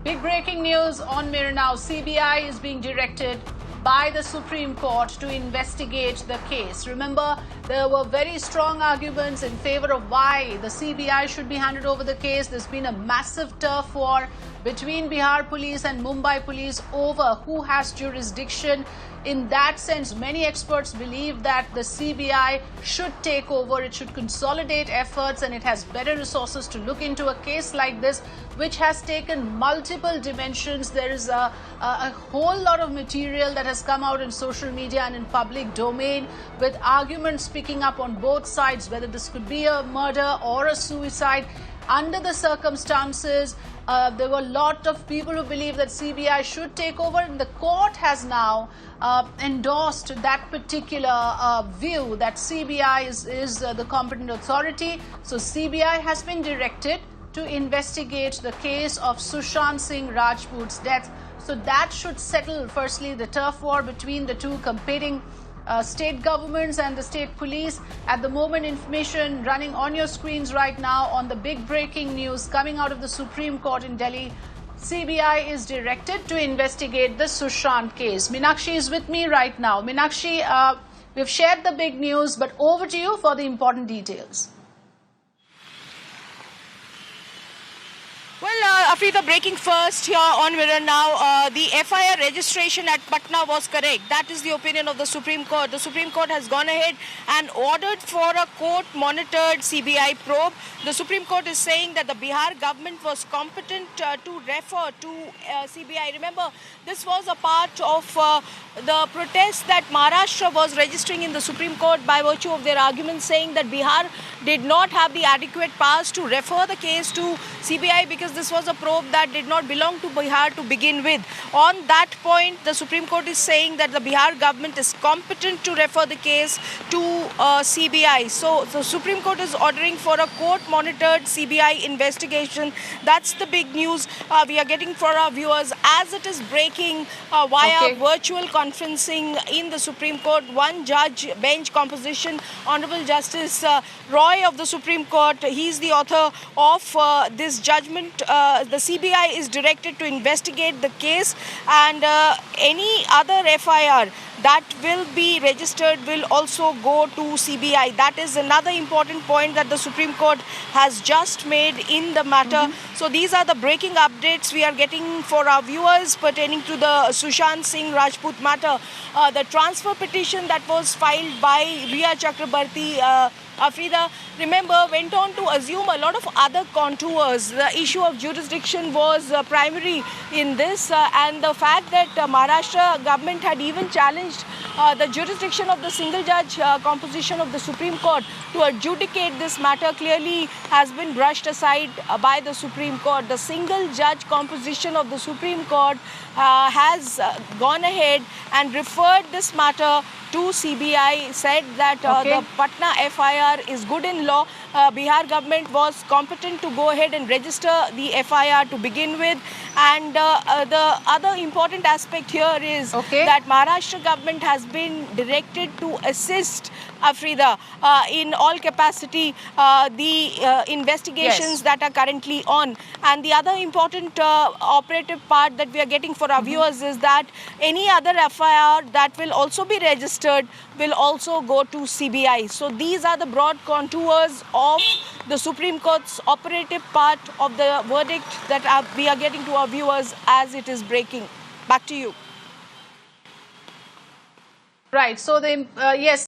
Big breaking news on Mirror Now. CBI is being directed by the Supreme Court to investigate the case. Remember, there were very strong arguments in favor of why the CBI should be handed over the case. There's been a massive turf war between Bihar police and Mumbai police over who has jurisdiction. In that sense, many experts believe that the CBI should take over, it should consolidate efforts, and it has better resources to look into a case like this, which has taken multiple dimensions. There is a whole lot of material that has come out in social media and in public domain with arguments picking up on both sides, whether this could be a murder or a suicide. Under the circumstances, there were a lot of people who believe that CBI should take over, and the court has now endorsed that particular view that CBI is the competent authority. So CBI has been directed to investigate the case of Sushant Singh Rajput's death. So that should settle, firstly, the turf war between the two competing state governments and the state police. At the moment, information running on your screens right now on the big breaking news coming out of the Supreme Court in Delhi. CBI is directed to investigate the Sushant case. Meenakshi is with me right now. Meenakshi, we've shared the big news, but over to you for the important details. Well, Afrida, breaking first here on Mirror Now, the F.I.R. registration at Patna was correct. That is the opinion of the Supreme Court. The Supreme Court has gone ahead and ordered for a court-monitored CBI probe. The Supreme Court is saying that the Bihar government was competent to refer to CBI. Remember, this was a part of the protest that Maharashtra was registering in the Supreme Court by virtue of their argument saying that Bihar did not have the adequate powers to refer the case to CBI because this was a probe that did not belong to Bihar to begin with. On that point, the Supreme Court is saying that the Bihar government is competent to refer the case to CBI. So the Supreme Court is ordering for a court-monitored CBI investigation. That's the big news we are getting for our viewers as it is breaking via virtual conferencing in the Supreme Court. One judge bench composition, Honourable Justice Roy of the Supreme Court, he's the author of this judgment. The CBI is directed to investigate the case, and any other FIR that will be registered will also go to CBI. That is another important point that the Supreme Court has just made in the matter. So these are the breaking updates we are getting for our viewers pertaining to the Sushant Singh Rajput matter. The transfer petition that was filed by Rhea Chakraborty, Afrida, remember, went on to assume a lot of other contours. The issue of jurisdiction was primary in this, and the fact that Maharashtra government had even challenged the jurisdiction of the single judge composition of the Supreme Court to adjudicate this matter clearly has been brushed aside by the Supreme Court. The single judge composition of the Supreme Court has gone ahead and referred this matter to CBI, said that the Patna FIR is good in law. Bihar government was competent to go ahead and register the FIR to begin with. And the other important aspect here is that Maharashtra government has been directed to assist Afrida in all capacity the investigations that are currently on. And the other important operative part that we are getting for our viewers is that any other FIR that will also be registered will also go to CBI. So these are the broad contours of the Supreme Court's operative part of the verdict that we are getting to our viewers as it is breaking. Back to you. Right. So yes.